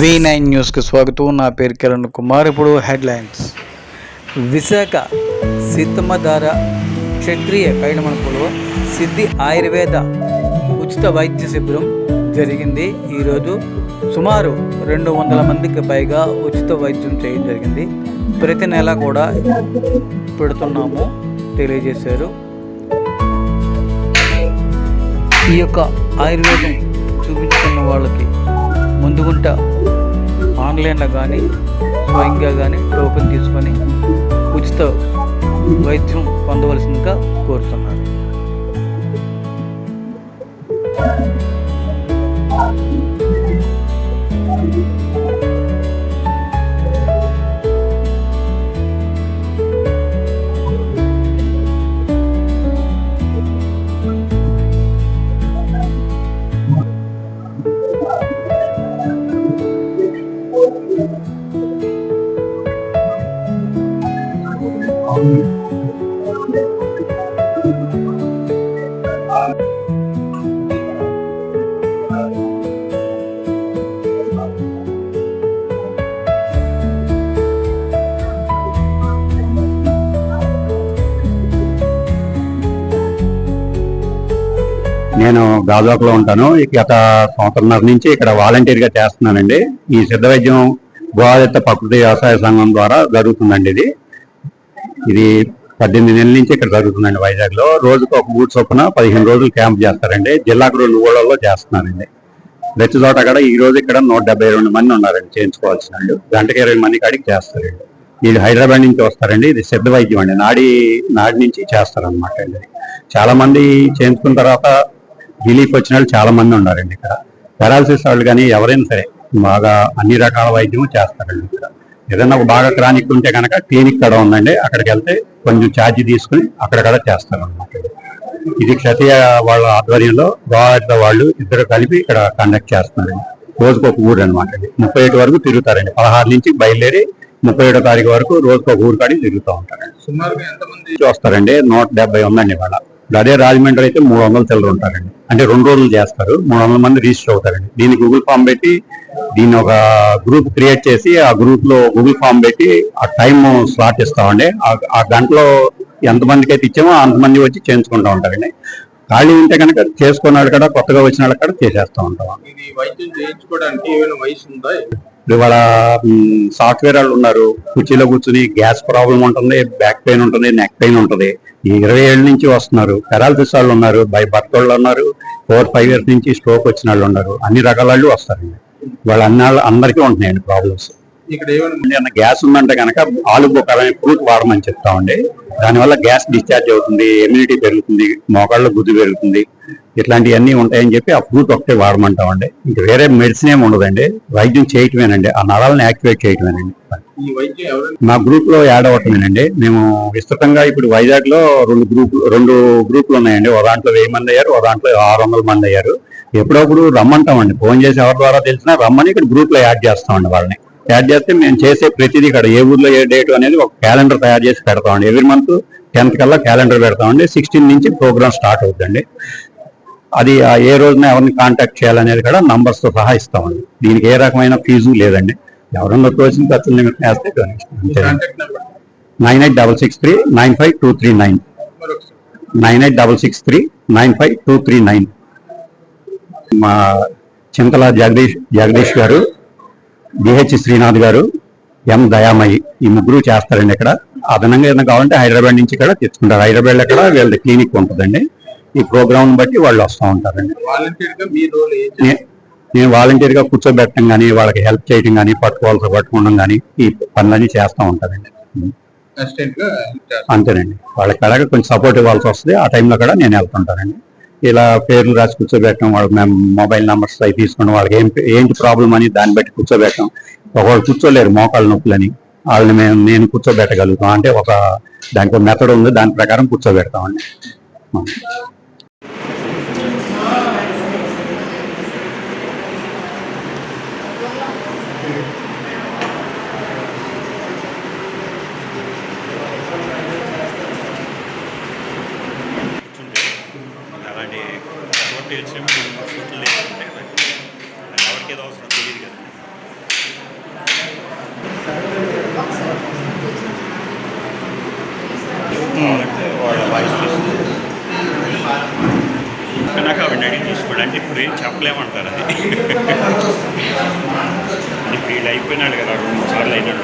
V9 న్యూస్కి స్వాగతం. నా పేరు కిరణ్ కుమార్. ఇప్పుడు హెడ్లైన్స్. విశాఖ సీతమ్మధార క్షత్రియ కైడమనపులో సిద్ధి ఆయుర్వేద ఉచిత వైద్య శిబిరం జరిగింది. ఈరోజు సుమారు 200 మందికి పైగా ఉచిత వైద్యం చేయడం జరిగింది. ప్రతి నెల కూడా పెడుతున్నాము తెలియజేశారు. ఈ యొక్క ఆయుర్వేదం చూపించుకున్న వాళ్ళకి ముందుగుంట ఆన్లైన్లో కానీ స్వయంగా కానీ టోకెన్ తీసుకొని ఉచిత వైద్యం పొందవలసిందిగా కోరుతున్నారు. నేను గాజువాకలో ఉంటాను. గత సంవత్సరంన్నర నుంచి ఇక్కడ వాలంటీర్గా చేస్తున్నానండి. ఈ సిద్ధ వైద్యం గోదావరి ప్రకృతి వ్యవసాయ సంఘం ద్వారా జరుగుతుందండి. ఇది 18 నెలల నుంచి ఇక్కడ జరుగుతుందండి. వైజాగ్లో రోజుకు ఒక 3 చొప్పున 15 రోజులు క్యాంప్ చేస్తారండి. జిల్లాకు 2 ఊళ్ళలో చేస్తున్నారండి. ప్రతి చోట కూడా ఈ రోజు ఇక్కడ 172 మంది ఉన్నారండి చేయించుకోవాల్సిన వాళ్ళు. గంటకి 20 మంది కాడికి చేస్తారండి. ఇది హైదరాబాద్ నుంచి వస్తారండి. ఇది సిద్ధ వైద్యం అండి. నాడి నుంచి చేస్తారనమాట అండి. చాలా మంది చేయించుకున్న తర్వాత రిలీఫ్ వచ్చిన వాళ్ళు చాలా మంది ఉన్నారండి. ఇక్కడ పెరాలసిస్ వాళ్ళు కానీ ఎవరైనా సరే బాగా అన్ని రకాల వైద్యం చేస్తారండి. ఇక్కడ ఏదైనా బాగా క్రానిక్ ఉంటే కనుక క్లినిక్ కూడా ఉందండి. అక్కడికి వెళ్తే కొంచెం ఛార్జీ తీసుకుని అక్కడ చేస్తారు అనమాట. ఇది క్షత్రియ వాళ్ళ ఆధ్వర్యంలో గోదావరి వాళ్ళు ఇద్దరు కలిపి ఇక్కడ కండక్ట్ చేస్తున్నారండి. రోజుకు ఒక ఊరు అనమాట. 37 వరకు తిరుగుతారండి. 16 నుంచి బయలుదేరి 37వ తారీఖు వరకు రోజుకు ఒక ఊరు కాడికి తిరుగుతూ ఉంటారండి. వస్తారండి. 170 ఉందండి వాళ్ళ. అదే రాజమండ్రి అయితే 300 చిల్లర ఉంటారండి. అంటే 2 రోజులు చేస్తారు. 300 మంది రిజిస్టర్ అవుతారండి. దీన్ని గూగుల్ ఫామ్ పెట్టి దీన్ని ఒక గ్రూప్ క్రియేట్ చేసి ఆ గ్రూప్ లో గూగుల్ ఫామ్ పెట్టి ఆ టైం స్లాట్ ఇస్తామండి. ఆ గంటలో ఎంతమందికి అయితే ఇచ్చామో అంతమంది వచ్చి చేయించుకుంటూ ఉంటారండి. ఖాళీ ఉంటే కనుక చేసుకున్న వాళ్ళు కూడా కొత్తగా వచ్చిన వాళ్ళు కూడా చేసేస్తూ ఉంటాం. ఇవాళ సాఫ్ట్వేర్ వాళ్ళు ఉన్నారు. కుర్చీలో కూర్చుని గ్యాస్ ప్రాబ్లం ఉంటుంది, బ్యాక్ పెయిన్ ఉంటుంది, నెక్ పెయిన్ ఉంటుంది. ఈ 20 ఏళ్ళ నుంచి వస్తున్నారు. పెరాలసిస్ వాళ్ళు ఉన్నారు, బర్త్ వాళ్ళు ఉన్నారు, 4-5 ఇయర్స్ నుంచి స్ట్రోక్ వచ్చిన వాళ్ళు ఉన్నారు. అన్ని రకాల వాళ్ళు వస్తారండి. వాళ్ళ అందరికీ ఉంటున్నాయండి ప్రాబ్లమ్స్. గ్యాస్ ఉందంటే కనుక ఆలుబొక్క అనే ఫ్రూట్ వాడమని చెప్తామండి. దానివల్ల గ్యాస్ డిశ్చార్జ్ అవుతుంది, ఇమ్యూనిటీ పెరుగుతుంది, మోకాళ్ళలో గుద్దు పెరుగుతుంది, ఇట్లాంటివన్నీ ఉంటాయని చెప్పి ఆ ఫ్రూట్ ఒకటే వాడమంటామండి. ఇంకా వేరే మెడిసిన్ ఏమి ఉండదండి. వైద్యం చేయటమేనండి. ఆ నరాలను యాక్టివేట్ చేయటమేనండి. మా గ్రూప్ లో యాడ్ అవటమేనండి. మేము విస్తృతంగా ఇప్పుడు వైజాగ్ లో 2 గ్రూపులు ఉన్నాయండి. ఒక దాంట్లో 1000 మంది అయ్యారు, ఒక దాంట్లో 600 మంది అయ్యారు. ఎప్పుడప్పుడు రమ్మంటామండి. ఫోన్ చేసి ఎవరి ద్వారా తెలిసినా రమ్మని ఇక్కడ గ్రూప్ లో యాడ్ చేస్తామండి. వాళ్ళని యాడ్ చేస్తే మేము చేసే ప్రతిదీ ఇక్కడ ఏ ఊర్లో ఏ డేట్ అనేది ఒక క్యాలెండర్ తయారు చేసి పెడతామండి. ఎవ్రీ మంత్ 10th కల్లా క్యాలెండర్ పెడతామండి. 16 నుంచి ప్రోగ్రామ్ స్టార్ట్ అవుతుందండి. అది ఏ రోజున ఎవరిని కాంటాక్ట్ చేయాలనేది కూడా నంబర్స్ తో సహా ఇస్తామండి. దీనికి ఏ రకమైన ఫీజు లేదండి. ఎవరన్నా తోచిన ఖర్చులు నిమిత్తం వేస్తే 9866395239 9866395239. మా చింతల జగదీష్ గారు, డిహెచ్ శ్రీనాథ్ గారు, ఎం దయామయ్యి, ఈ ముగ్గురు చేస్తారండి. ఇక్కడ అదనంగా ఏదైనా కావాలంటే హైదరాబాద్ నుంచి కూడా తెచ్చుకుంటారు. హైదరాబాద్ లో వీళ్ళ క్లినిక్ ఉంటుందండి. ఈ ప్రోగ్రామ్ బట్టి వాళ్ళు వస్తూ ఉంటారండి. నేను వాలంటీర్ గా కూర్చోబెట్టడం కానీ, వాళ్ళకి హెల్ప్ చేయడం కానీ, పట్టుకోవడం కానీ ఈ పనులన్నీ చేస్తూ ఉంటారండి. అంతేనండి. వాళ్ళకి అలాగే కొంచెం సపోర్ట్ ఇవ్వాల్సి వస్తుంది. ఆ టైంలో కూడా నేను వెళ్తుంటానండి. ఇలా పేర్లు రాసి కూర్చోబెట్టడం, వాళ్ళకి మేము మొబైల్ నెంబర్స్ అవి తీసుకుని వాళ్ళకి ఏంటి ప్రాబ్లం అని దాన్ని బట్టి కూర్చోబెట్టడం. ఒకళ్ళు కూర్చోలేరు మోకాళ్ళ నొప్పులని, వాళ్ళని నేను కూర్చోబెట్టగలుగుతాం. అంటే దానికి ఒక మెథడ్ ఉంది. దాని ప్రకారం కూర్చోబెడతామండి. తెలిసిన ఫోటోలు లేకుంటే ఎవరికి ఏదో అవసరం తెలియదు కదా. వాళ్ళ వాయిస్ చూస్తుంది నాకు ఆవిడ అడిగి తీసుకోండి అంటే ఇప్పుడు ఏం చెప్పలేమంటారు అది. ఇప్పుడు వీళ్ళు అయిపోయినాడు కదా 2-3 సార్లు అయినాడు.